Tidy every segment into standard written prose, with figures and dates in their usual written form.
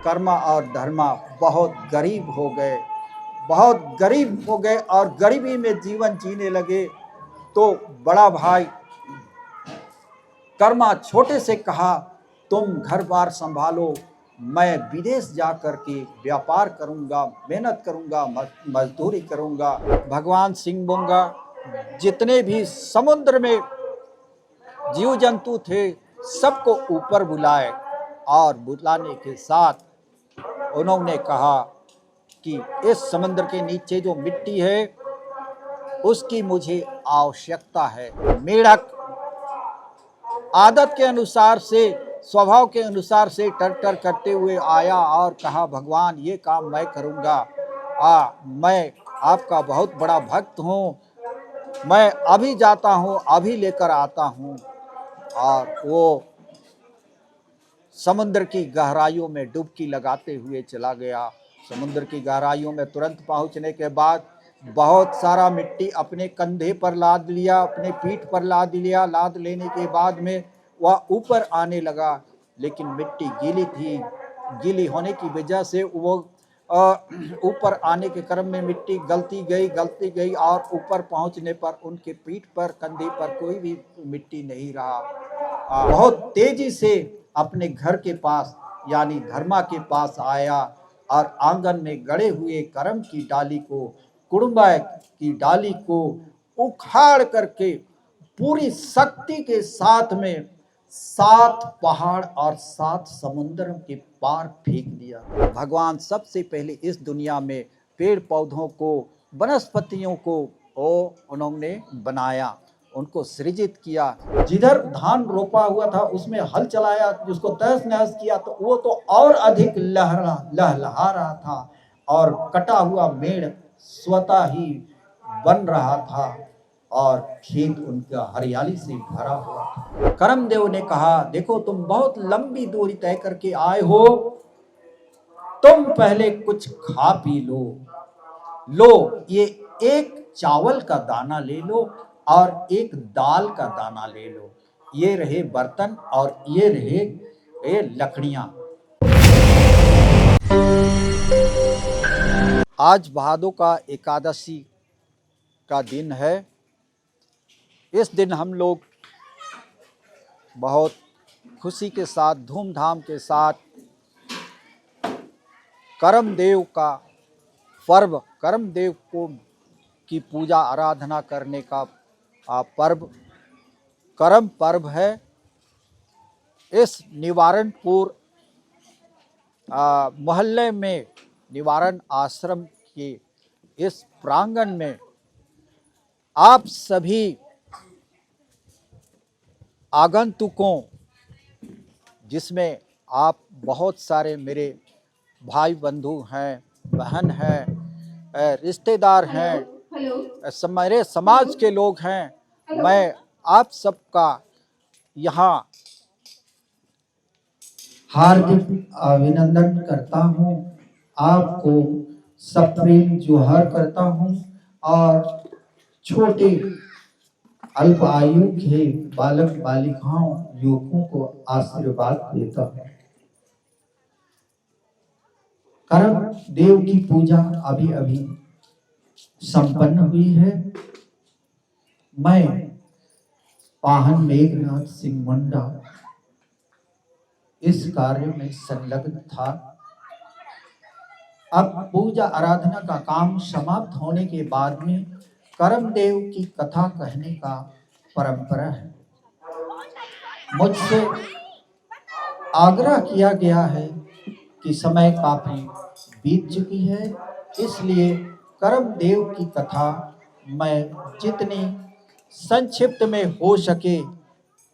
कर्मा और धर्मा बहुत गरीब हो गए, बहुत गरीब हो गए और गरीबी में जीवन जीने लगे। तो बड़ा भाई कर्मा छोटे से कहा, तुम घर बार संभालो, मैं विदेश जा कर के व्यापार करूंगा, मेहनत करूंगा, मजदूरी करूंगा। भगवान सिंह बोंगा जितने भी समुद्र में जीव जंतु थे सबको ऊपर बुलाए और बुलाने के साथ उन्होंने कहा कि इस समुद्र के नीचे जो मिट्टी है उसकी मुझे आवश्यकता है। मेढक आदत के अनुसार से, स्वभाव के अनुसार से टर टर करते हुए आया और कहा, भगवान ये काम मैं करूँगा, मैं आपका बहुत बड़ा भक्त हूँ, मैं अभी जाता हूँ, अभी लेकर आता हूँ। और वो समुद्र की गहराइयों में डुबकी लगाते हुए चला गया। समुद्र की गहराइयों में तुरंत पहुँचने के बाद बहुत सारा मिट्टी अपने कंधे पर लाद लिया, अपने पीठ पर लाद लिया। लाद लेने के बाद में वह ऊपर आने लगा, लेकिन मिट्टी गीली थी। गीली होने की वजह से वो ऊपर आने के क्रम में मिट्टी गलती गई और ऊपर पहुंचने पर उनके पीठ पर, कंधे पर कोई भी मिट्टी नहीं रहा। बहुत तेजी से अपने घर के पास यानी धर्मा के पास आया और आंगन में गड़े हुए करम की डाली को, कुड़ुम्बा की डाली को उखाड़ करके पूरी शक्ति के साथ में 7 पहाड़ और 7 समुद्रों के पार फेंक दिया। भगवान सबसे पहले इस दुनिया में पेड़ पौधों को, वनस्पतियों को उन्होंने बनाया, उनको सृजित किया। जिधर धान रोपा हुआ था उसमें हल चलाया, जिसको तहस नहस किया तो वो तो और अधिक लहलहा रहा था और कटा हुआ मेड़ स्वतः ही बन रहा था और खेत उनका हरियाली से भरा हुआ था। करमदेव ने कहा, देखो तुम बहुत लंबी दूरी तय करके आए हो, तुम पहले कुछ खा पी लो, ये एक चावल का दाना ले लो और एक दाल का दाना ले लो, ये रहे बर्तन और ये रहे ये लकड़ियां। आज भादों का एकादशी का दिन है। इस दिन हम लोग बहुत खुशी के साथ, धूमधाम के साथ करमदेव का पर्व, करमदेव को की पूजा आराधना करने का पर्व करम पर्व है। इस निवारणपुर मोहल्ले में, निवारण आश्रम के इस प्रांगण में आप सभी आगंतुकों, जिसमें आप बहुत सारे मेरे भाई बंधु हैं, बहन हैं, रिश्तेदार हैं, मेरे समाज के लोग हैं, मैं आप सबका यहाँ हार्दिक अभिनंदन करता हूँ, आपको सप्रेम जोहार करता हूँ और छोटे अल्प आयु के बालक बालिकाओं, युवकों को आशीर्वाद देता हूँ। करम देव की पूजा अभी अभी संपन्न हुई है। मैं पाहन मेघनाथ सिंह मुंडा इस कार्य में संलग्न था। अब पूजा आराधना का काम समाप्त होने के बाद में करमदेव की कथा कहने का परंपरा है। मुझसे आग्रह किया गया है कि समय काफी बीत चुकी है, इसलिए करमदेव की कथा मैं जितनी संक्षिप्त में हो सके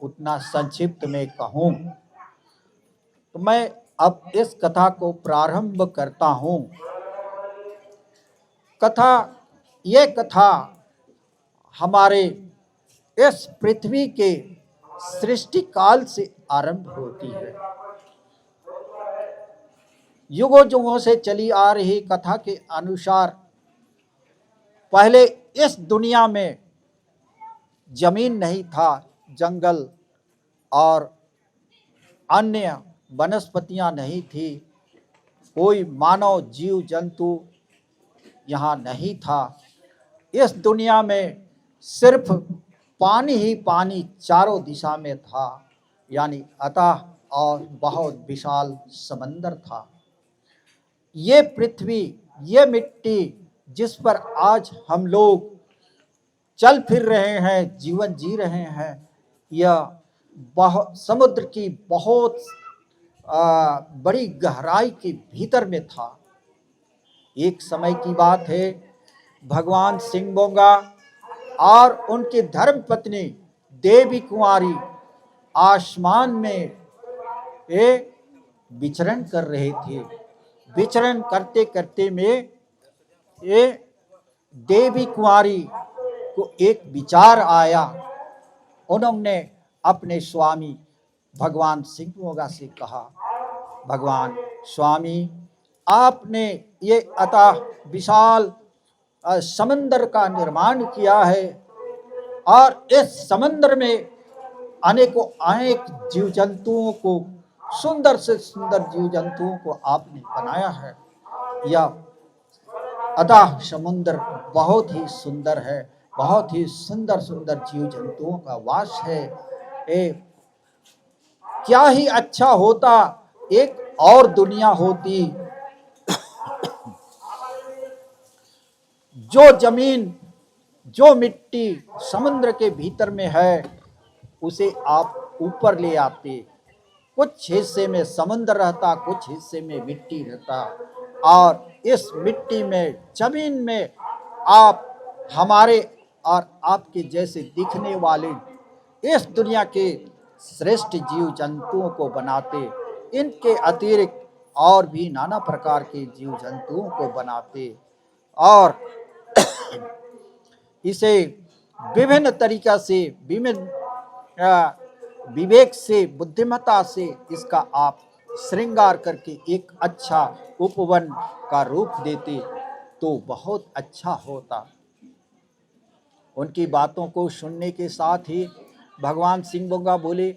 उतना संक्षिप्त में कहूँ। तो मैं अब इस कथा को प्रारंभ करता हूँ। ये कथा हमारे इस पृथ्वी के सृष्टि काल से आरंभ होती है। युगों युगों से चली आ रही कथा के अनुसार पहले इस दुनिया में जमीन नहीं था, जंगल और अन्य वनस्पतियां नहीं थी। कोई मानव जीव जंतु यहाँ नहीं था। इस दुनिया में सिर्फ पानी ही पानी चारों दिशा में था, यानी अथाह और बहुत विशाल समंदर था। ये पृथ्वी, ये मिट्टी जिस पर आज हम लोग चल फिर रहे हैं, जीवन जी रहे हैं, यह समुद्र की बहुत बड़ी गहराई के भीतर में था। एक समय की बात है, भगवान सिंह बोंगा और उनकी धर्म पत्नी देवी कुंवारी आसमान में विचरण कर रहे थे। विचरण करते करते में ये देवी कुंवारी को एक विचार आया। उन्होंने अपने स्वामी भगवान सिंह बोंगा से कहा, भगवान स्वामी, आपने ये अथाह विशाल समंदर का निर्माण किया है और इस समंदर में अनेकों अनेक जीव जंतुओं को, सुंदर से सुंदर जीव जंतुओं को आपने बनाया है। यह अथाह समुद्र बहुत ही सुंदर है, बहुत ही सुंदर सुंदर जीव जंतुओं का वास है। क्या ही अच्छा होता एक और दुनिया होती। जो जमीन, जो मिट्टी समुद्र के भीतर में है, उसे आप ऊपर ले आते। कुछ हिस्से में समुद्र रहता, कुछ हिस्से में मिट्टी रहता, और इस मिट्टी में, जमीन में आप हमारे और आपके जैसे दिखने वाले इस दुनिया के श्रेष्ठ जीव जंतुओं को बनाते। इनके अतिरिक्त और भी नाना प्रकार के जीव जंतुओं को बनाते और इसे विभिन्न तरीका से, विभिन्न विवेक से, बुद्धिमत्ता से इसका आप श्रृंगार करके एक अच्छा उपवन का रूप देते तो बहुत अच्छा होता। उनकी बातों को सुनने के साथ ही भगवान सिंह बोंगा बोले,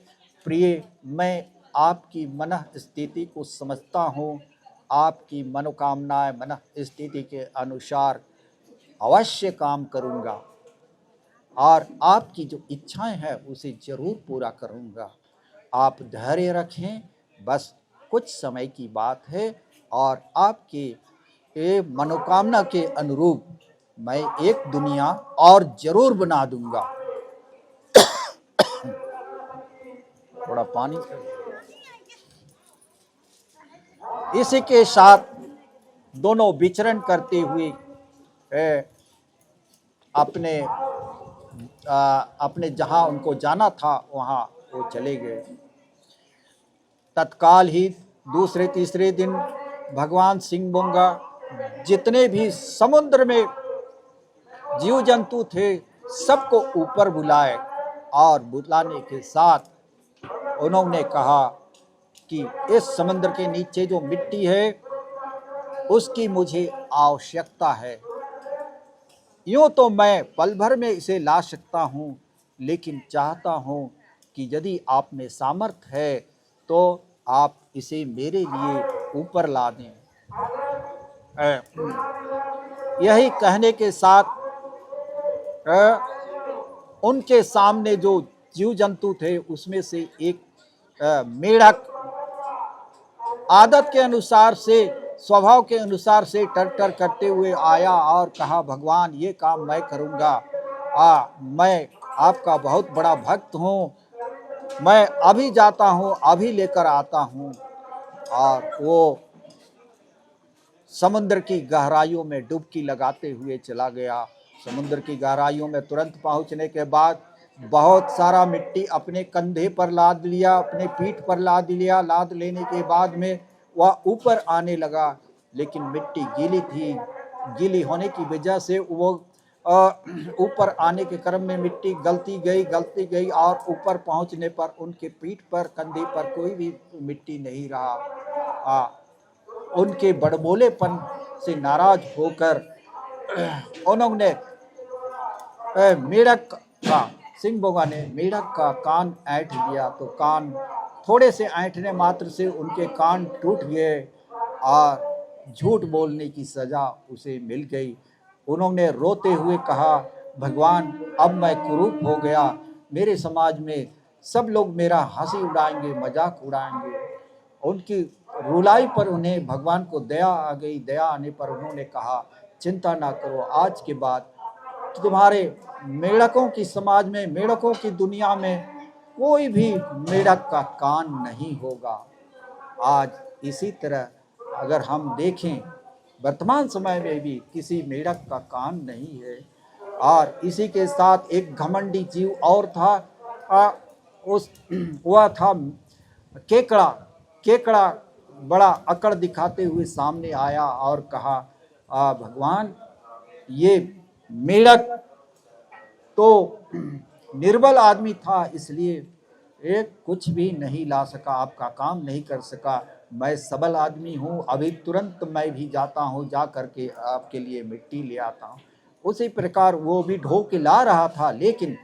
प्रिय, मैं आपकी मन स्थिति को समझता हूँ। आपकी मनोकामनाएं, मन स्थिति के अनुसार अवश्य काम करूँगा और आपकी जो इच्छाएं हैं उसे जरूर पूरा करूँगा। आप धैर्य रखें, बस कुछ समय की बात है और आपके मनोकामना के अनुरूप मैं एक दुनिया और जरूर बना दूंगा। थोड़ा पानी। इसी के साथ दोनों विचरण करते हुए अपने जहां उनको जाना था वहां वो चले गए। तत्काल ही दूसरे तीसरे दिन भगवान सिंह बोंगा जितने भी समुद्र में जीव जंतु थे सबको ऊपर बुलाए और बुलाने के साथ उन्होंने कहा कि इस समुद्र के नीचे जो मिट्टी है उसकी मुझे आवश्यकता है। यूँ तो मैं पल भर में इसे ला सकता हूँ, लेकिन चाहता हूँ कि यदि आप में सामर्थ्य है तो आप इसे मेरे लिए ऊपर ला दें। यही कहने के साथ उनके सामने जो जीव जंतु थे उसमें से एक मेढक आदत के अनुसार से, स्वभाव के अनुसार से टर करते हुए आया और कहा, भगवान ये काम मैं करूँगा, मैं आपका बहुत बड़ा भक्त हूँ, मैं अभी जाता हूँ, अभी लेकर आता हूँ। और वो समुद्र की गहराइयों में डुबकी लगाते हुए चला गया। समुद्र की गहराइयों में तुरंत पहुँचने के बाद बहुत सारा मिट्टी अपने कंधे पर लाद लिया, अपने पीठ पर लाद लिया। लाद लेने के बाद में वह ऊपर आने लगा, लेकिन मिट्टी गीली थी। गीली होने की वजह से वो ऊपर आने के क्रम में मिट्टी गलती गई और ऊपर पहुंचने पर उनके पीठ पर, कंधे पर कोई भी मिट्टी नहीं रहा। उनके बड़बोलेपन से नाराज होकर उन्होंने मेढक का, सिंह बोंगा ने मेढक का कान ऐंठ दिया तो कान, थोड़े से ऐंठने मात्र से उनके कान टूट गए और झूठ बोलने की सज़ा उसे मिल गई। उन्होंने रोते हुए कहा, भगवान अब मैं कुरूप हो गया, मेरे समाज में सब लोग मेरा हंसी उड़ाएंगे, मजाक उड़ाएंगे। उनकी रुलाई पर उन्हें भगवान को दया आ गई। दया आने पर उन्होंने कहा, चिंता ना करो, आज के बाद तुम्हारे मेढकों की समाज में, मेढकों की दुनिया में कोई भी मेढक का कान नहीं होगा। आज इसी तरह अगर हम देखें, वर्तमान समय में भी किसी मेढक का कान नहीं है। और इसी के साथ एक घमंडी जीव और था, उस वह था केकड़ा। केकड़ा बड़ा अकड़ दिखाते हुए सामने आया और कहा, भगवान ये मेढक तो निर्बल आदमी था, इसलिए एक कुछ भी नहीं ला सका, आपका काम नहीं कर सका। मैं सबल आदमी हूँ, अभी तुरंत मैं भी जाता हूँ, जा करके आपके लिए मिट्टी ले आता हूँ। उसी प्रकार वो भी ढो के ला रहा था, लेकिन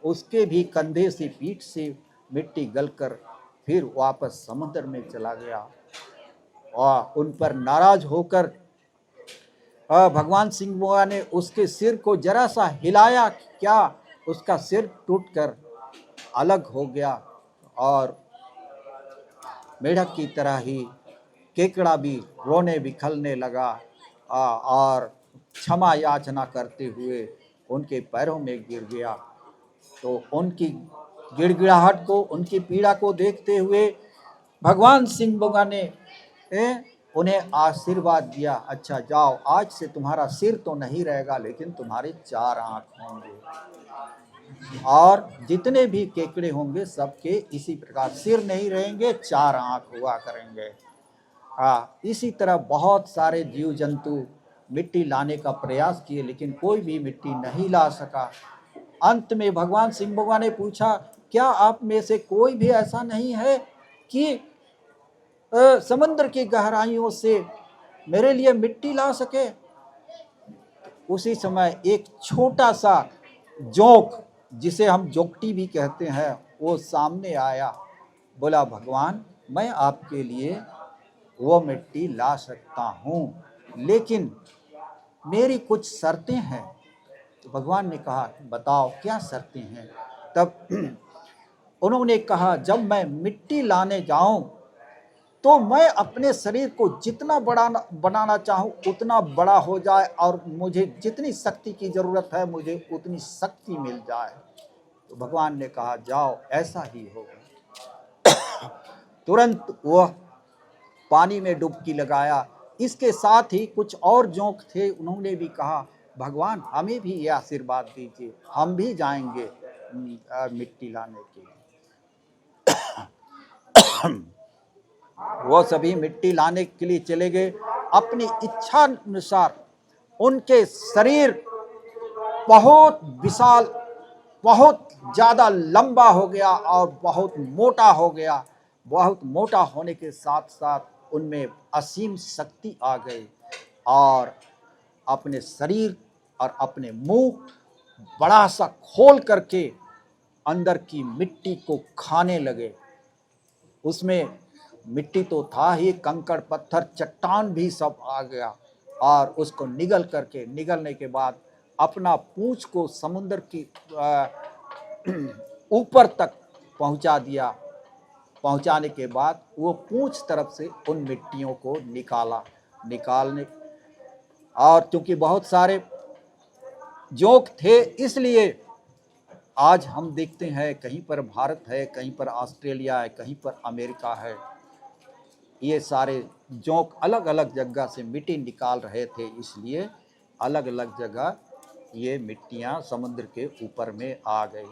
उसके भी कंधे से, पीठ से मिट्टी गलकर फिर वापस समुद्र में चला गया। और उन पर नाराज होकर भगवान सिंह बुआ ने उसके सिर को जरा सा हिलाया, क्या उसका सिर टूटकर अलग हो गया। और मेढक की तरह ही केकड़ा भी रोने बिखलने लगा और क्षमा याचना करते हुए उनके पैरों में गिर गया। तो उनकी गिड़गिड़ाहट को, उनकी पीड़ा को देखते हुए भगवान सिंह बुआ ने उन्हें आशीर्वाद दिया, अच्छा जाओ, आज से तुम्हारा सिर तो नहीं रहेगा, लेकिन तुम्हारे 4 आँख होंगे। और जितने भी केकड़े होंगे सबके इसी प्रकार सिर नहीं रहेंगे, 4 आँख हुआ करेंगे। इसी तरह बहुत सारे जीव जंतु मिट्टी लाने का प्रयास किए, लेकिन कोई भी मिट्टी नहीं ला सका। अंत में भगवान सिंह बुआ ने पूछा, क्या आप में से कोई भी ऐसा नहीं है कि समुद्र की गहराइयों से मेरे लिए मिट्टी ला सके? उसी समय एक छोटा सा जोंक, जिसे हम जोकटी भी कहते हैं, वो सामने आया। बोला, भगवान मैं आपके लिए वो मिट्टी ला सकता हूँ, लेकिन मेरी कुछ शर्तें हैं। तो भगवान ने कहा, बताओ क्या शर्तें हैं? तब उन्होंने कहा, जब मैं मिट्टी लाने जाऊं तो मैं अपने शरीर को जितना बड़ा बनाना चाहूँ उतना बड़ा हो जाए, और मुझे जितनी शक्ति की ज़रूरत है मुझे उतनी शक्ति मिल जाए। तो भगवान ने कहा, जाओ, ऐसा ही होगा। तुरंत वह पानी में डुबकी लगाया। इसके साथ ही कुछ और जोंक थे, उन्होंने भी कहा, भगवान हमें भी ये आशीर्वाद दीजिए, हम भी जाएंगे मिट्टी लाने के लिए। वो सभी मिट्टी लाने के लिए चले गए। अपनी इच्छा अनुसार उनके शरीर बहुत विशाल, बहुत ज़्यादा लंबा हो गया और बहुत मोटा हो गया। बहुत मोटा होने के साथ साथ उनमें असीम शक्ति आ गई और अपने शरीर और अपने मुंह बड़ा सा खोल करके अंदर की मिट्टी को खाने लगे। उसमें मिट्टी तो था ही, कंकड़ पत्थर चट्टान भी सब आ गया। और उसको निगलने के बाद अपना पूंछ को समुद्र की ऊपर तक पहुंचा दिया। पहुंचाने के बाद वो पूंछ तरफ से उन मिट्टियों को निकालने, और क्योंकि बहुत सारे जोंक थे, इसलिए आज हम देखते हैं कहीं पर भारत है, कहीं पर ऑस्ट्रेलिया है, कहीं पर अमेरिका है, ये सारे जोंक अलग अलग जगह से मिट्टी निकाल रहे थे, इसलिए अलग अलग जगह ये मिट्टियाँ समुद्र के ऊपर में आ गई।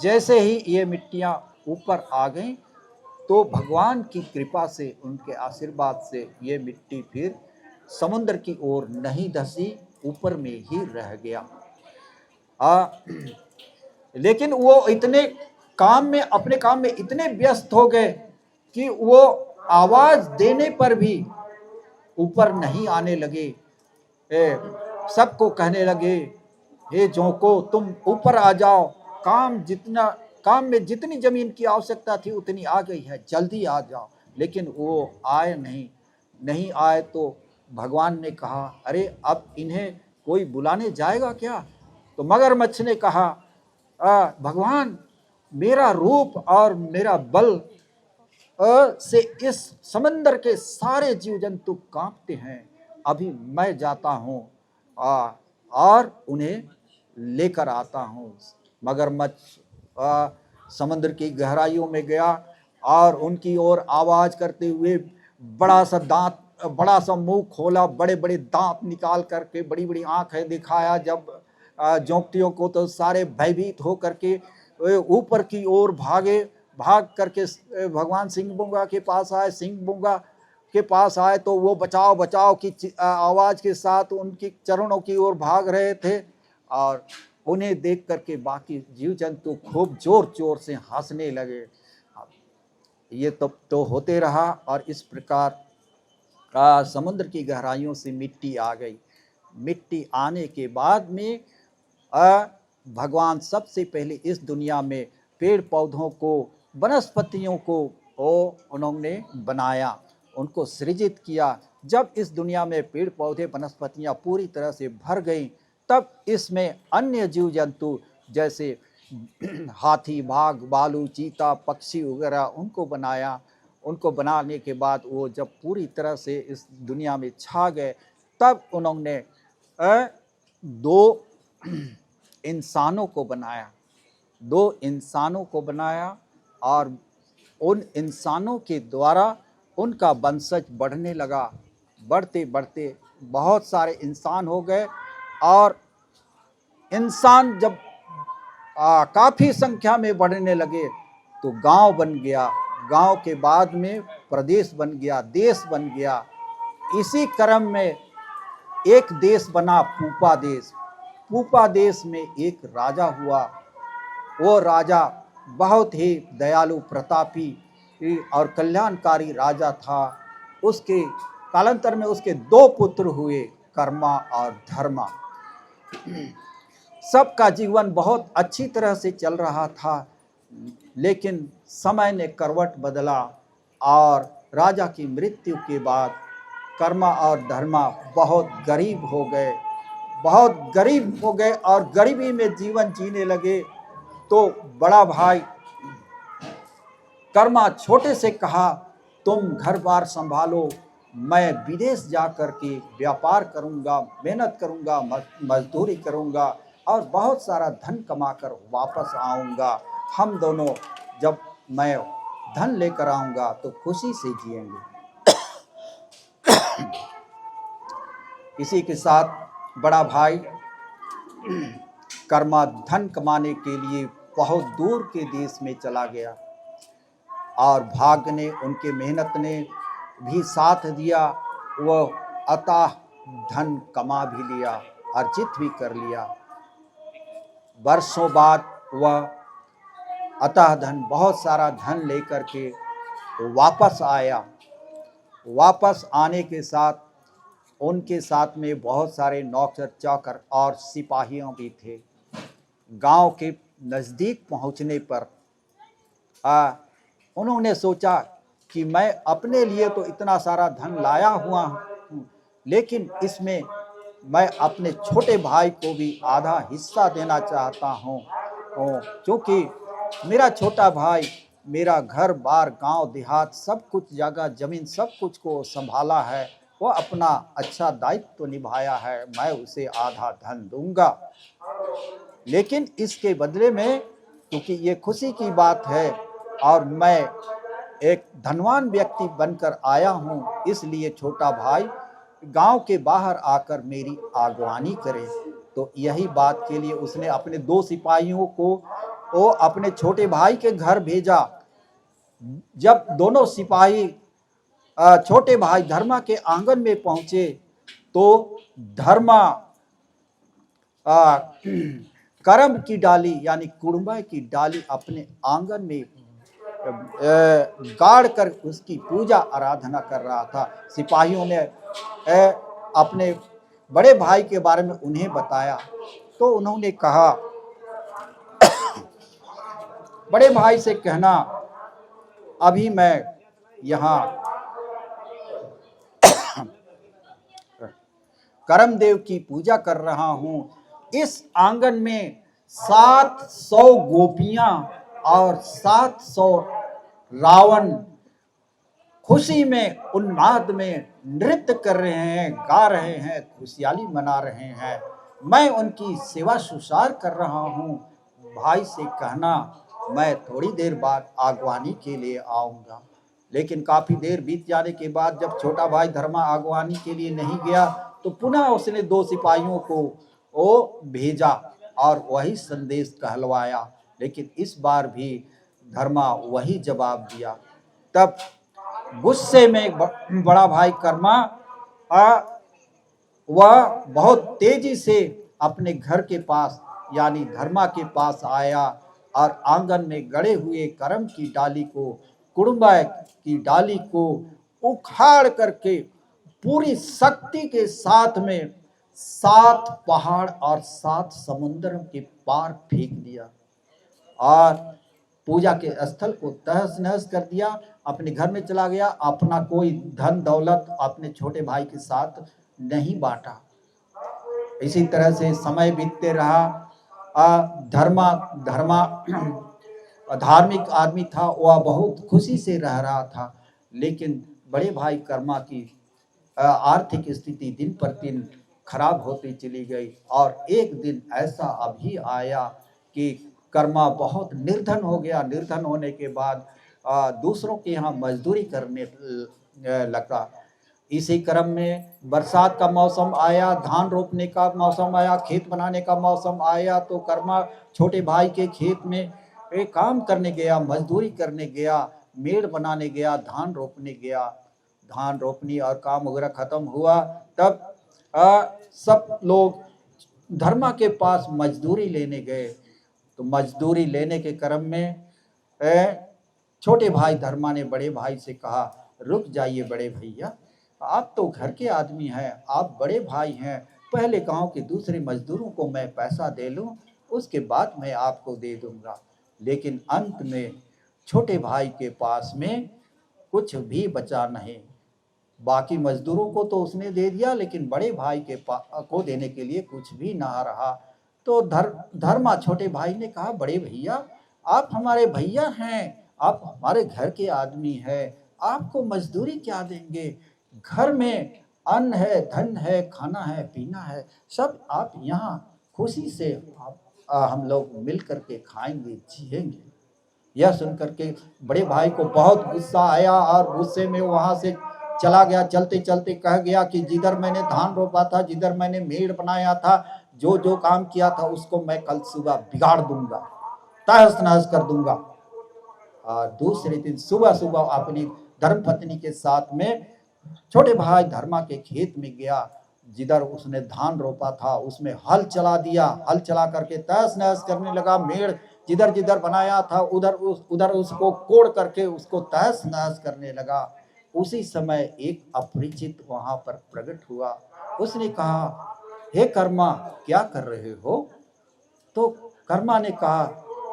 जैसे ही ये मिट्टियाँ ऊपर आ गईं तो भगवान की कृपा से, उनके आशीर्वाद से ये मिट्टी फिर समुद्र की ओर नहीं धसी, ऊपर में ही रह गया। लेकिन वो इतने काम में, अपने काम में इतने व्यस्त हो गए कि वो आवाज देने पर भी ऊपर नहीं आने लगे। सबको कहने लगे, हे जोंको तुम ऊपर आ जाओ, काम में जितनी जमीन की आवश्यकता थी उतनी आ गई है, जल्दी आ जाओ। लेकिन वो आए नहीं आए तो भगवान ने कहा, अरे अब इन्हें कोई बुलाने जाएगा क्या? तो मगरमच्छ ने कहा, भगवान, मेरा रूप और मेरा बल से इस समंदर के सारे जीव जंतु कांपते हैं। अभी मैं जाता हूँ और उन्हें लेकर आता हूँ। मगरमच्छ समुद्र की गहराइयों में गया और उनकी ओर आवाज करते हुए बड़ा सा मुंह खोला, बड़े बड़े दांत निकाल करके, बड़ी बड़ी आंखें दिखाया। जब जोंकटियों को तो सारे भयभीत हो करके ऊपर की ओर भाग करके भगवान सिंह बुंगा के पास आए। सिंह बुंगा के पास आए तो वो बचाओ बचाओ की आवाज के साथ उनकी चरणों की ओर भाग रहे थे, और उन्हें देख करके बाकी जीव जंतु खूब जोर जोर से हंसने लगे। ये तो होते रहा, और इस प्रकार समुद्र की गहराइयों से मिट्टी आ गई। मिट्टी आने के बाद में भगवान सबसे पहले इस दुनिया में पेड़ पौधों को, वनस्पतियों को उन्होंने बनाया, उनको सृजित किया। जब इस दुनिया में पेड़ पौधे वनस्पतियां पूरी तरह से भर गई, तब इसमें अन्य जीव जंतु जैसे हाथी, बाघ, भालू, चीता, पक्षी वगैरह उनको बनाया। उनको बनाने के बाद वो जब पूरी तरह से इस दुनिया में छा गए, तब उन्होंने दो इंसानों को बनाया। और उन इंसानों के द्वारा उनका वंशज बढ़ने लगा। बढ़ते बढ़ते बहुत सारे इंसान हो गए, और इंसान जब काफ़ी संख्या में बढ़ने लगे तो गांव बन गया। गांव के बाद में प्रदेश बन गया, देश बन गया। इसी क्रम में एक देश बना, पूपा देश। पूपा देश में एक राजा हुआ। वो राजा बहुत ही दयालु, प्रतापी और कल्याणकारी राजा था। उसके कालांतर में उसके दो पुत्र हुए, कर्मा और धर्मा। सबका जीवन बहुत अच्छी तरह से चल रहा था, लेकिन समय ने करवट बदला, और राजा की मृत्यु के बाद कर्मा और धर्मा बहुत गरीब हो गए और गरीबी में जीवन जीने लगे। तो बड़ा भाई कर्मा छोटे से कहा, तुम घर बार संभालो, मैं विदेश जा कर के व्यापार करूंगा, मेहनत करूंगा, मजदूरी करूंगा और बहुत सारा धन कमाकर वापस आऊंगा। हम दोनों जब मैं धन लेकर आऊंगा तो खुशी से जिएंगे। इसी के साथ बड़ा भाई कर्मा धन कमाने के लिए बहुत दूर के देश में चला गया, और भाग्य ने, उनके मेहनत ने भी साथ दिया। वह अतः धन कमा भी लिया, अर्जित भी कर लिया। वर्षों बाद वह अतः धन, बहुत सारा धन लेकर के वापस आया। वापस आने के साथ उनके साथ में बहुत सारे नौकर चाकर और सिपाहियों भी थे। गांव के नज़दीक पहुंचने पर उन्होंने सोचा कि मैं अपने लिए तो इतना सारा धन लाया हुआ हूँ, लेकिन इसमें मैं अपने छोटे भाई को भी आधा हिस्सा देना चाहता हूँ, क्योंकि मेरा छोटा भाई मेरा घर बार, गांव देहात, सब कुछ, जगह जमीन, सब कुछ को संभाला है। वो अपना अच्छा दायित्व तो निभाया है, मैं उसे आधा धन दूंगा। लेकिन इसके बदले में, क्योंकि ये खुशी की बात है और मैं एक धनवान व्यक्ति बनकर आया हूँ, इसलिए छोटा भाई गांव के बाहर आकर मेरी आगवानी करे। तो यही बात के लिए उसने अपने दो सिपाहियों को वो अपने छोटे भाई के घर भेजा। जब दोनों सिपाही छोटे भाई धर्मा के आंगन में पहुंचे तो धर्मा करम की डाली यानी कुड़ुम्बा की डाली अपने आंगन में गाड़ कर उसकी पूजा आराधना कर रहा था। सिपाहियों ने अपने बड़े भाई के बारे में उन्हें बताया, तो उन्होंने कहा, बड़े भाई से कहना अभी मैं यहाँ कर्मदेव की पूजा कर रहा हूँ। इस आंगन में 700 गोपियां और 700 रावण खुशी में, उन्माद में नृत्य कर रहे हैं, गा रहे हैं, खुशहाली मना रहे हैं। मैं उनकी सेवा सुसार कर रहा हूँ। भाई से कहना मैं थोड़ी देर बाद आगवानी के लिए आऊँगा। लेकिन काफ़ी देर बीत जाने के बाद जब छोटा भाई धर्मा आगवानी के लिए नहीं गया तो पुनः उसने 2 सिपाहियों को वो भेजा और वही संदेश कहलवाया। लेकिन इस बार भी धर्मा वही जवाब दिया। तब गुस्से में बड़ा भाई कर्मा वह बहुत तेजी से अपने घर के पास यानी धर्मा के पास आया और आंगन में गड़े हुए करम की डाली को, कुड़ुम्बा की डाली को उखाड़ करके पूरी शक्ति के साथ में 7 पहाड़ और 7 समुद्रों के पार फेंक दिया और पूजा के स्थल को तहस नहस कर दिया। अपने घर में चला गया। अपना कोई धन दौलत अपने छोटे भाई के साथ नहीं बांटा। इसी तरह से समय बीतते रहा। धर्मा धार्मिक आदमी था, वह बहुत खुशी से रह रहा था। लेकिन बड़े भाई कर्मा की आर्थिक स्थिति दिन पर दिन खराब होती चली गई और एक दिन ऐसा अभी आया कि कर्मा बहुत निर्धन हो गया। निर्धन होने के बाद दूसरों के यहाँ मजदूरी करने लगा। इसी क्रम में बरसात का मौसम आया, धान रोपने का मौसम आया, खेत बनाने का मौसम आया तो कर्मा छोटे भाई के खेत में काम करने गया, मजदूरी करने गया, मेड़ बनाने गया, धान रोपने गया। धान रोपनी और काम वगैरह खत्म हुआ तब सब लोग धर्मा के पास मजदूरी लेने गए। तो मजदूरी लेने के क्रम में छोटे भाई धर्मा ने बड़े भाई से कहा, रुक जाइए बड़े भैया, आप तो घर के आदमी हैं, आप बड़े भाई हैं, पहले गांव के दूसरे मजदूरों को मैं पैसा दे लूं, उसके बाद मैं आपको दे दूंगा। लेकिन अंत में छोटे भाई के पास में कुछ भी बचा नहीं। बाकी मजदूरों को तो उसने दे दिया लेकिन बड़े भाई को देने के लिए कुछ भी ना रहा। तो धर्मा छोटे भाई ने कहा, बड़े भैया आप हमारे भैया हैं, आप हमारे घर के आदमी हैं, आपको मजदूरी क्या देंगे, घर में अन्न है, धन है, खाना है, पीना है, सब आप यहाँ खुशी से हम लोग मिल करके खाएंगे, जिएंगे। यह सुनकर के बड़े भाई को बहुत गुस्सा आया और गुस्से में वहाँ से चला गया। चलते चलते कह गया कि जिधर मैंने धान रोपा था, जिधर मैंने मेड़ बनाया था, जो जो काम किया था उसको मैं कल सुबह बिगाड़ दूंगा, तहस नहस कर दूंगा। और दूसरे दिन सुबह सुबह अपनी धर्मपत्नी के साथ में छोटे भाई धर्मा के खेत में गया। जिधर उसने धान रोपा था उसमें हल चला दिया। हल चला करके तहस नहस करने लगा। मेड़ जिधर जिधर बनाया था उधर उसको कोड़ करके उसको तहस नहस करने लगा। उसी समय एक अपरिचित वहां पर प्रकट हुआ। उसने कहा, हे कर्मा क्या कर रहे हो? तो कर्मा ने कहा,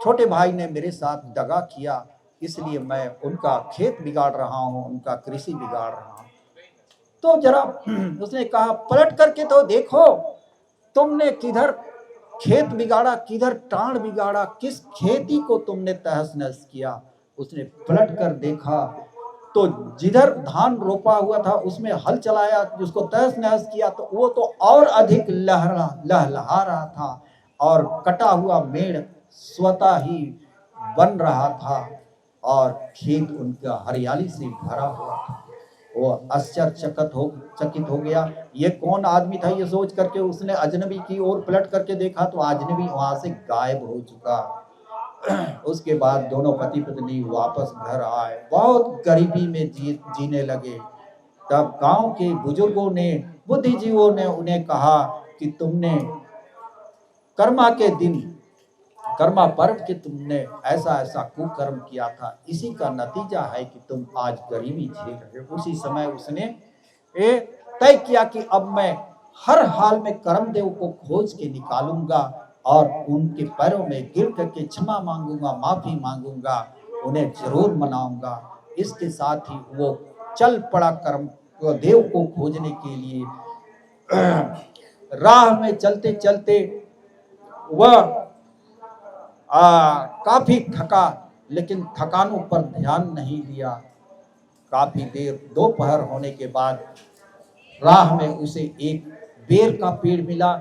छोटे भाई ने मेरे साथ दगा किया, इसलिए मैं उनका खेत बिगाड़ रहा हूँ, उनका कृषि बिगाड़ रहा हूँ। तो जरा उसने कहा, पलट करके तो देखो, तुमने किधर खेत बिगाड़ा, किधर टाण बिगाड़ा, किस खेती को तुमने तहस नहस किया। उसने पलट कर देखा तो जिधर धान रोपा हुआ था उसमें हल चलाया, जिसको तहस नहस किया तो वो तो और अधिक लहलहा रहा था और कटा हुआ मेड़ स्वतः ही बन रहा था और खेत उनका हरियाली से भरा हुआ था। वो चकित हो गया। ये कौन आदमी था ये सोच करके उसने अजनबी की ओर पलट करके देखा तो अजनबी वहां से गायब हो चुका। उसके बाद दोनों पति पत्नी वापस घर आए, बहुत गरीबी में जीने लगे। तब गांव के बुजुर्गों ने, बुद्धिजीवियों ने उन्हें कहा कि तुमने कर्मा के दिन, कर्मा पर्व के तुमने ऐसा ऐसा कुकर्म किया था, इसी का नतीजा है कि तुम आज गरीबी झेल रहे हो। उसी समय उसने तय किया कि अब मैं हर हाल में कर्मदेव को खोज के निकालूंगा और उनके पैरों में गिर करके क्षमा मांगूंगा, माफी मांगूंगा, उन्हें जरूर मनाऊंगा। इसके साथ ही वो चल पड़ा कर्म देव को खोजने के लिए। राह में चलते चलते वह काफी थका, लेकिन थकानों पर ध्यान नहीं दिया। काफी देर दोपहर होने के बाद राह में उसे एक बेर का पेड़ मिला।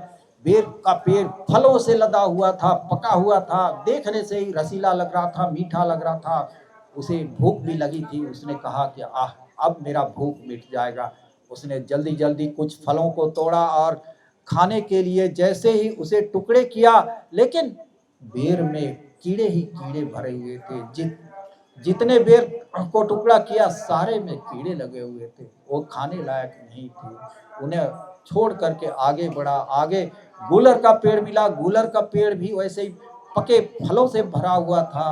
बेर का पेड़ फलों से लदा हुआ था, पका हुआ था, देखने से ही रसीला लग रहा था, मीठा लग रहा था। उसे भूख भी लगी थी। उसने कहा कि अब मेरा भूख मिट जाएगा। उसने जल्दी जल्दी कुछ फलों को तोड़ा और खाने के लिए जैसे ही उसे टुकड़े किया, लेकिन बेर में कीड़े ही कीड़े भरे हुए थे। जितने बेर को टुकड़ा किया सारे में कीड़े लगे हुए थे, वो खाने लायक नहीं थे। उन्हें छोड़ करके आगे बढ़ा। आगे गूलर का पेड़ मिला। गूलर का पेड़ भी वैसे ही पके फलों से भरा हुआ था,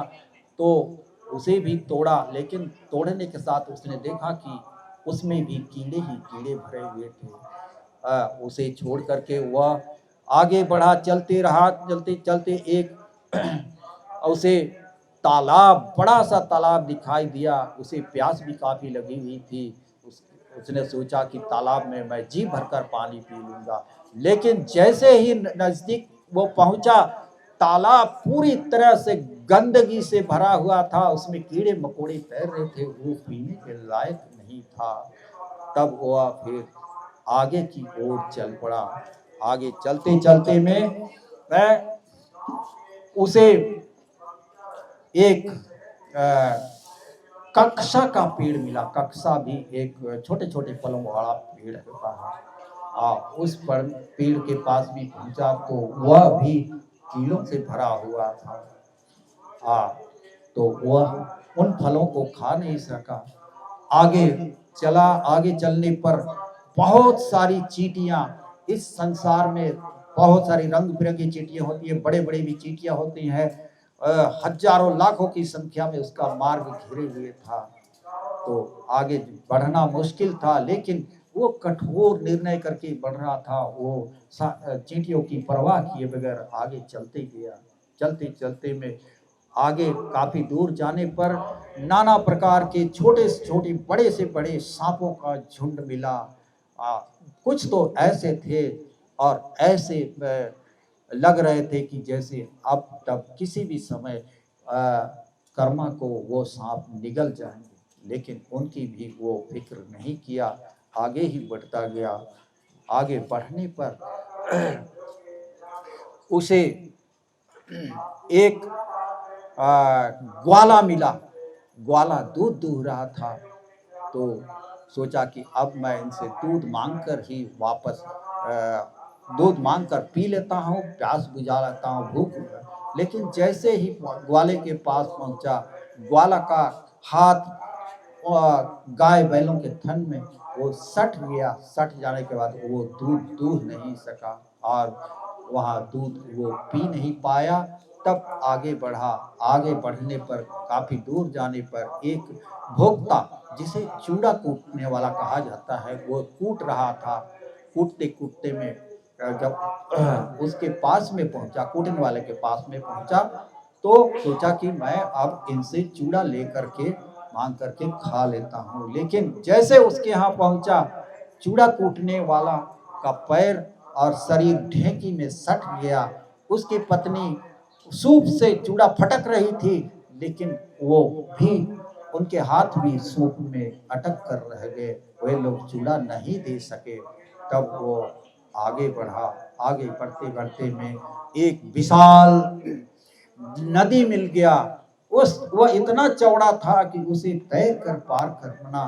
तो उसे भी तोड़ा, लेकिन तोड़ने के साथ उसने देखा कि उसमें भी कीड़े ही कीड़े भरे हुए थे। उसे छोड़ करके वह आगे बढ़ा, चलते रहा। चलते चलते एक उसे तालाब, बड़ा सा तालाब दिखाई दिया। उसे प्यास भी काफी लगी हुई थी। उसने सोचा कि तालाब में मैं जी भरकर पानी पी लूंगा, लेकिन जैसे ही नजदीक वो पहुंचा, तालाब पूरी तरह से गंदगी से भरा हुआ था। उसमें कीड़े मकोड़े तैर रहे थे, वो पीने के लायक नहीं था। तब वह फिर आगे की ओर चल पड़ा। आगे चलते चलते में उसे एक कक्षा का पेड़ मिला। कक्षा भी एक छोटे छोटे फलों वाला पेड़ होता है। उस पर पेड़ के पास भी पहुंचा तो वह भी कीड़ों से भरा हुआ था। तो वह उन फलों को खा नहीं सका। आगे चला। आगे चलने पर बहुत सारी चींटियां, इस संसार में बहुत सारी रंग बिरंगी चींटियां होती है, बड़े बड़े भी चींटियां होती हैं। हजारों लाखों की संख्या में उसका मार्ग घिरे हुए था। तो आगे बढ़ना मुश्किल था, लेकिन वो कठोर निर्णय करके बढ़ रहा था। वो चींटियों की परवाह किए बगैर आगे चलते गया। चलते चलते में आगे काफी दूर जाने पर नाना प्रकार के छोटे से छोटे, बड़े से बड़े सांपों का झुंड मिला। कुछ तो ऐसे थे और ऐसे लग रहे थे कि जैसे अब तब किसी भी समय कर्मा को वो सांप निगल जाएंगे, लेकिन उनकी भी वो फिक्र नहीं किया। आगे ही बढ़ता गया। आगे बढ़ने पर उसे एक ग्वाला मिला। ग्वाला दूध दूह रहा था, तो सोचा कि अब मैं इनसे दूध मांगकर ही वापस दूध मांगकर पी लेता हूँ, प्यास बुझा लेता हूँ, भूख। लेकिन जैसे ही ग्वाले के पास पहुंचा, ग्वाला का हाथ गाय बैलों के थन में वो सट गया। सट जाने के बाद वो दूध दूह नहीं सका और वहाँ दूध वो पी नहीं पाया। तब आगे बढ़ा। आगे बढ़ने पर काफी दूर जाने पर एक भोक्ता, जिसे चूड़ा कूटने वाला कहा जाता है, वो कूट रहा था। कूटते कूटते में जब उसके पास में पहुंचा, कूटने वाले के पास में पहुंचा, तो सोचा कि मैं अब इनसे चूड़ा लेकर के मांग करके खा लेता हूँ। लेकिन जैसे उसके यहाँ पहुंचा, चूड़ा कूटने वाला का पैर और शरीर ढेंकी में सट गया। उसकी पत्नी सूप से चूड़ा फटक रही थी, लेकिन वो भी, उनके हाथ भी सूप में अटक कर रह गए। वे लोग चूड़ा नहीं दे सके। तब वो आगे बढ़ा। आगे बढ़ते बढ़ते में एक विशाल नदी मिल गया। वह इतना चौड़ा था कि उसे तैर कर पार करना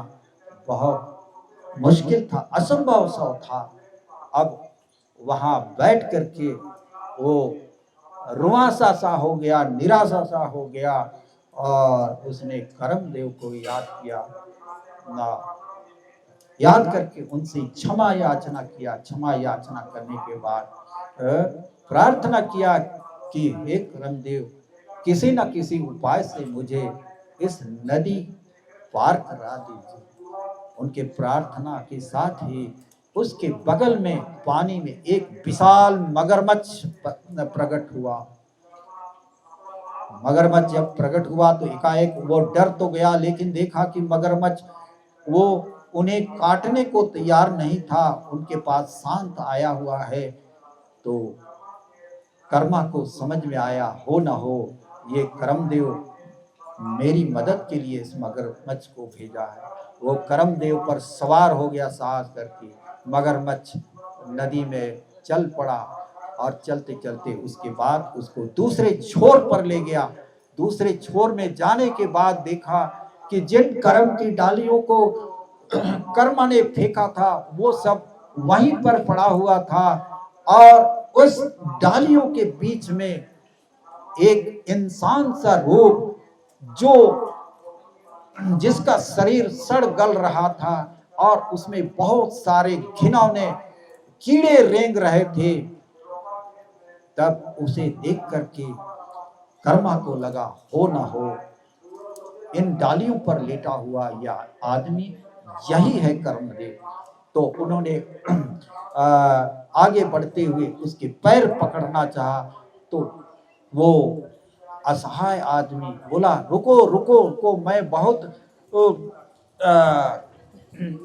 बहुत मुश्किल था, असंभव सा था। अब वहां बैठ करके वो रुआसा सा हो गया, निराशा सा हो गया और उसने कर्मदेव को याद किया। याद करके उनसे क्षमा याचना किया। क्षमा याचना करने के बाद प्रार्थना किया कि हे कर्मदेव, किसी न किसी उपाय से मुझे इस नदी पार करा दीजिए। उनके प्रार्थना के साथ ही उसके बगल में पानी में एक विशाल मगरमच्छ प्रकट हुआ। मगरमच्छ जब प्रकट हुआ तो एकाएक वो डर तो गया, लेकिन देखा कि मगरमच्छ वो उन्हें काटने को तैयार नहीं था, उनके पास शांत आया हुआ है। तो कर्मा को समझ में आया, हो ना हो ये कर्मदेव मेरी मदद के लिए इस मगरमच्छ को भेजा है। वो कर्मदेव पर सवार हो गया साहस करके, मगरमच्छ नदी में चल पड़ा और चलते चलते उसके बाद उसको दूसरे छोर पर ले गया। दूसरे छोर में जाने के बाद देखा कि जिन कर्म की डालियों को कर्मा ने फेंका था वो सब वहीं पर पड़ा हुआ था, और उस डालियों के बीच में एक इंसान सा रूप, जो जिसका शरीर सड़ गल रहा था और उसमें बहुत सारे घिनौने कीड़े रेंग रहे थे। तब उसे देख करके कर्मा को लगा, हो ना हो इन डालियों पर लेटा हुआ यह आदमी यही है कर्मदेव। तो उन्होंने आगे बढ़ते हुए उसके पैर पकड़ना चाहा, तो वो असहाय आदमी बोला, रुको रुको रुको, मैं बहुत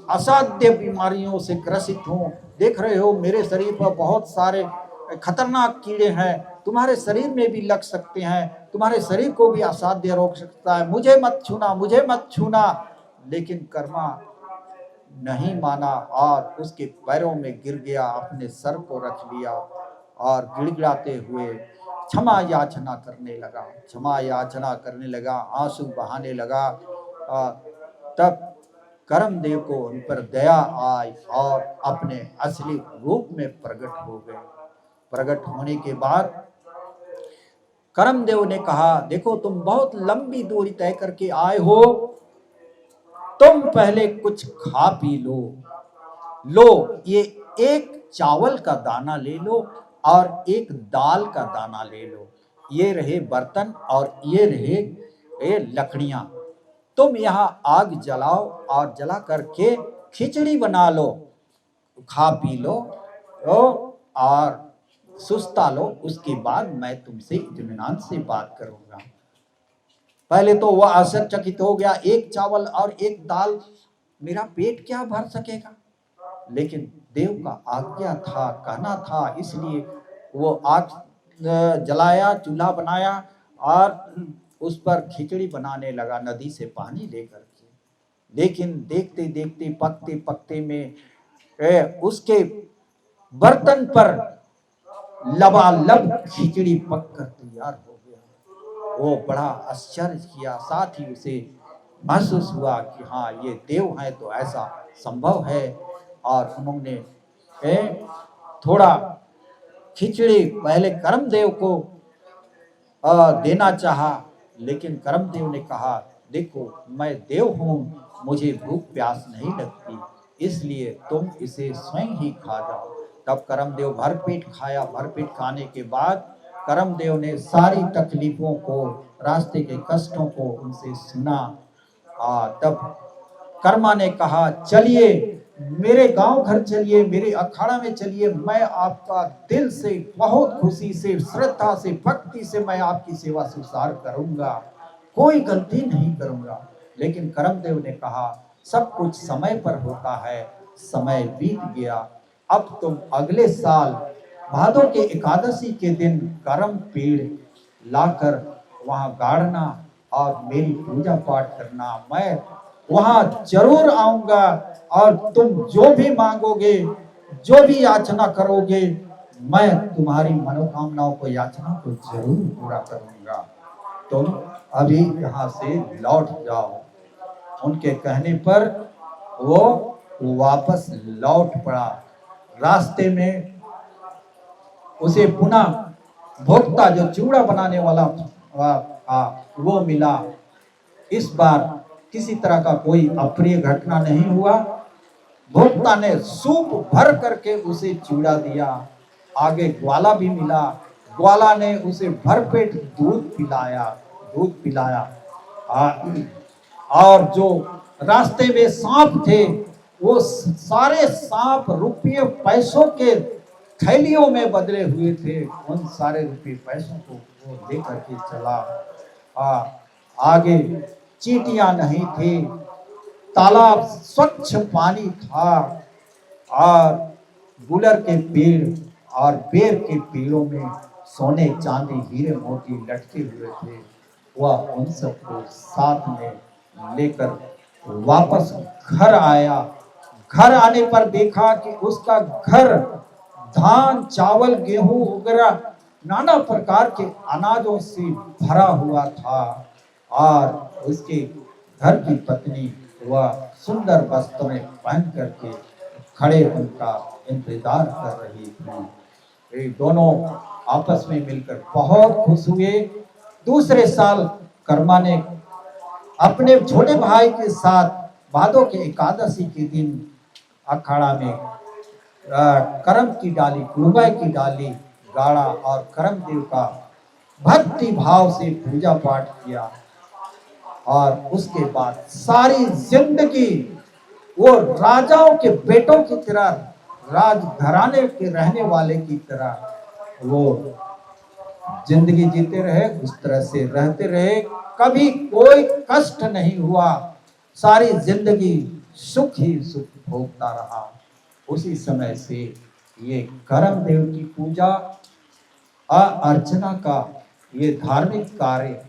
असाध्य बीमारियों से ग्रसित हूँ। देख रहे हो मेरे शरीर पर बहुत सारे खतरनाक कीड़े हैं, तुम्हारे शरीर में भी लग सकते हैं, तुम्हारे शरीर को भी असाध्य रोक सकता है, मुझे मत छूना, मुझे मत छूना। लेकिन कर्मा नहीं माना और उसके पैरों में गिर गया, अपने सर को रख लिया और गिड़गिड़ाते हुए क्षमा याचना करने लगा, क्षमा याचना करने लगा, आंसू बहाने लगा। तब कर्मदेव को उन पर दया आई और अपने असली रूप में प्रकट हो गए। प्रकट होने के बाद कर्मदेव ने कहा, देखो तुम बहुत लंबी दूरी तय करके आए हो, तुम पहले कुछ खा पी लो। लो ये एक चावल का दाना ले लो और एक दाल का दाना ले लो, ये रहे बर्तन और ये रहे ये लकड़ियां। तुम यहाँ आग जलाओ और जला करके खिचड़ी बना लो, खा पी लो और सुस्ता लो, उसके बाद मैं तुमसे इत्मीनान से बात करूंगा। पहले तो वह आश्चर्यचकित हो गया, एक चावल और एक दाल, मेरा पेट क्या भर सकेगा? लेकिन देव का आज्ञा था, कहना था, इसलिए वो आग जलाया, चूल्हा बनाया और उस पर खिचड़ी बनाने लगा नदी से पानी लेकर के। लेकिन देखते देखते पकते पकते में उसके बर्तन पर लबालब खिचड़ी पककर तैयार हो गया। वो बड़ा आश्चर्य किया, साथ ही उसे महसूस हुआ कि हाँ ये देव है तो ऐसा संभव है। और उन्होंने थोड़ा खिचड़ी पहले कर्मदेव को देना चाहा, लेकिन कर्मदेव ने कहा, देखो मैं देव हूँ, मुझे भूख प्यास नहीं लगती, इसलिए तुम इसे स्वयं ही खा जाओ। तब कर्मदेव भरपेट खाया। भरपेट खाने के बाद कर्मदेव ने सारी तकलीफों को, रास्ते के कष्टों को उनसे सुना। तब कर्मा ने कहा, चलिए मेरे गांव घर चलिए, मेरे अखाड़ा में चलिए, मैं आपका दिल से बहुत खुशी से, श्रद्धा से, भक्ति से मैं आपकी सेवा सुसार करूंगा, कोई गलती नहीं करूंगा। लेकिन कर्मदेव ने कहा, सब कुछ समय पर होता है, समय बीत गया, अब तुम अगले साल भादों के एकादशी के दिन कर्म पेड़ लाकर वहां गाड़ना और मेरी पूजा पाठ करना, मैं वहां जरूर आऊंगा और तुम जो भी मांगोगे, जो भी याचना करोगे, मैं तुम्हारी मनोकामनाओं को, याचना को जरूर पूरा करूंगा, तुम अभी यहाँ से लौट जाओ। उनके कहने पर वो वापस लौट पड़ा। रास्ते में उसे पुनः भोक्ता, जो चूड़ा बनाने वाला वो मिला। इस बार किसी तरह का कोई अप्रिय घटना नहीं हुआ। भोक्ता ने सूप भर करके उसे चूड़ा दिया। आगे ग्वाला भी मिला, ग्वाला ने उसे भरपेट दूध पिलाया। और जो रास्ते में सांप थे, वो सारे सांप रुपये पैसों के थैलियों में बदले हुए थे, उन सारे रुपये पैसों को वो लेकर के चला। आगे चींटियां नहीं थी, तालाब स्वच्छ पानी था और गुलर के पेड़ और बेर के पेड़ों में सोने चांदी हीरे मोती लटके हुए थे। वह उन सबको साथ में लेकर वापस घर आया। घर आने पर देखा कि उसका घर धान चावल गेहूं वगैरह नाना प्रकार के अनाजों से भरा हुआ था और उसके घर की पत्नी वह सुंदर वस्त्र पहन करके खड़े उनका इंतजार कर रही थी। ये दोनों आपस में मिलकर बहुत खुश हुए। दूसरे साल कर्मा ने अपने छोटे भाई के साथ भादों के एकादशी के दिन अखाड़ा में करम की डाली कुलबाई की डाली गाड़ा और करम देव का भक्ति भाव से पूजा पाठ किया और उसके बाद सारी जिंदगी वो राजाओं के बेटों की तरह राजघराने के रहने वाले की तरह वो जिंदगी जीते रहे, उस तरह से रहते रहे। कभी कोई कष्ट नहीं हुआ, सारी जिंदगी सुख ही सुख भोगता रहा। उसी समय से ये करम देव की पूजा अर्चना का ये धार्मिक कार्य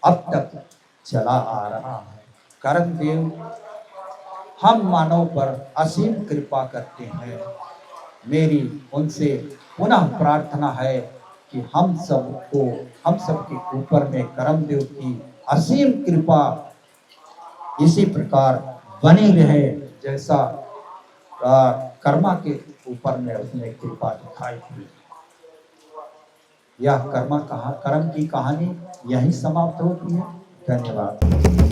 अब तक चला आ रहा है। करम देव हम मानव पर असीम कृपा करते हैं। मेरी उनसे पुनः प्रार्थना है कि हम सबके ऊपर में करम देव की असीम कृपा इसी प्रकार बनी रहे जैसा कर्मा के ऊपर में उसने कृपा दिखाई थी। यह कर्म की कहानी यहीं समाप्त होती है। धन्यवाद।